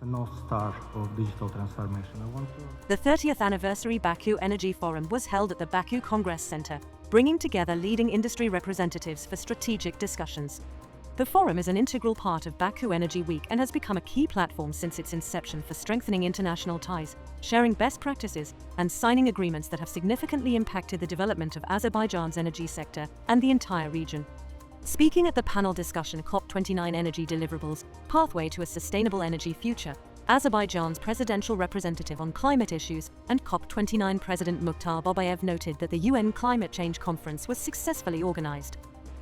the North Star of digital transformation. The 30th anniversary Baku Energy Forum was held at the Baku Congress Center, bringing together leading industry representatives for strategic discussions. The forum is an integral part of Baku Energy Week and has become a key platform since its inception for strengthening international ties, sharing best practices, and signing agreements that have significantly impacted the development of Azerbaijan's energy sector and the entire region. Speaking at the panel discussion COP29 Energy Deliverables, Pathway to a Sustainable Energy Future, Azerbaijan's presidential representative on climate issues and COP29 President Mukhtar Babayev noted that the UN Climate Change Conference was successfully organized.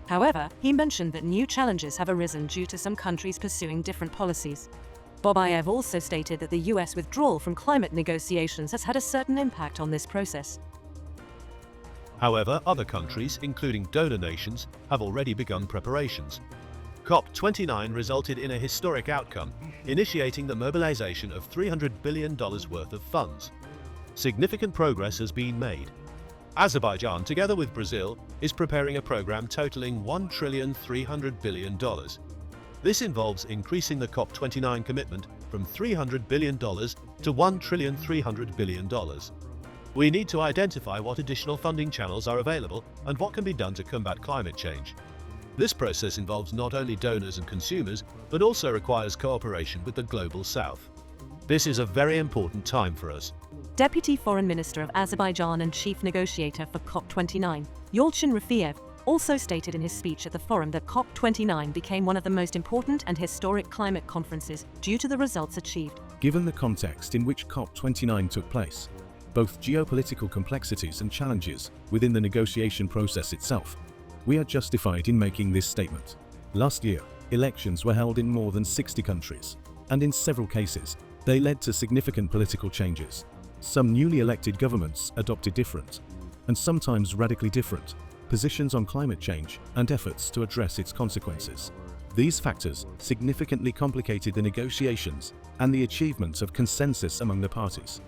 However, he mentioned that new challenges have arisen due to some countries pursuing different policies. Babayev also stated that the US withdrawal from climate negotiations has had a certain impact on this process. However, other countries, including donor nations, have already begun preparations. COP29 resulted in a historic outcome, initiating the mobilization of $300 billion worth of funds. Significant progress has been made. Azerbaijan, together with Brazil, is preparing a program totaling $1,300 billion. This involves increasing the COP29 commitment from $300 billion to $1,300 billion. We need to identify what additional funding channels are available and what can be done to combat climate change. This process involves not only donors and consumers, but also requires cooperation with the Global South. This is a very important time for us. Deputy Foreign Minister of Azerbaijan and Chief Negotiator for COP29, Yalchin Rafiev, also stated in his speech at the forum that COP29 became one of the most important and historic climate conferences due to the results achieved. Given the context in which COP29 took place, both geopolitical complexities and challenges within the negotiation process itself, we are justified in making this statement. Last year, elections were held in more than 60 countries, and in several cases, they led to significant political changes. Some newly elected governments adopted different, and sometimes radically different, positions on climate change and efforts to address its consequences. These factors significantly complicated the negotiations and the achievement of consensus among the parties.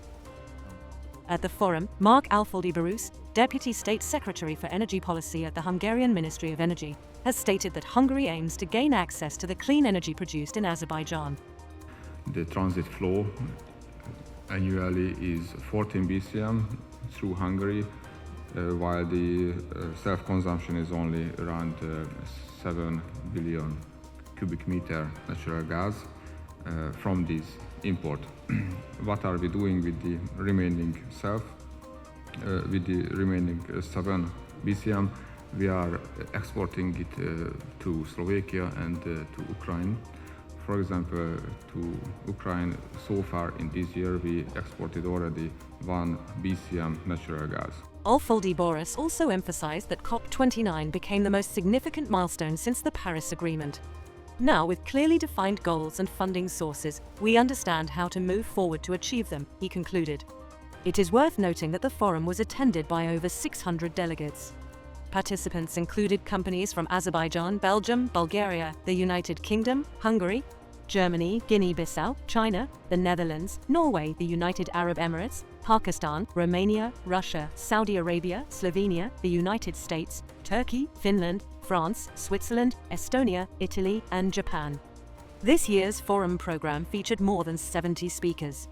At the forum, Mark Alfoldi-Barus, Deputy State Secretary for Energy Policy at the Hungarian Ministry of Energy, has stated that Hungary aims to gain access to the clean energy produced in Azerbaijan. The transit flow annually is 14 BCM through Hungary, while the self-consumption is only around 7 billion cubic meter natural gas from this import. What are we doing with the remaining with the remaining 7 BCM? We are exporting it to Slovakia and to Ukraine. For example, to Ukraine, so far in this year, we exported already 1 BCM natural gas. Alfoldi-Barus also emphasized that COP29 became the most significant milestone since the Paris Agreement. Now, with clearly defined goals and funding sources, we understand how to move forward to achieve them, he concluded. It is worth noting that the forum was attended by over 600 delegates. Participants included companies from Azerbaijan, Belgium, Bulgaria, the United Kingdom, Hungary, Germany, Guinea-Bissau, China, the Netherlands, Norway, the United Arab Emirates, Pakistan, Romania, Russia, Saudi Arabia, Slovenia, the United States, Turkey, Finland, France, Switzerland, Estonia, Italy, and Japan. This year's forum program featured more than 70 speakers.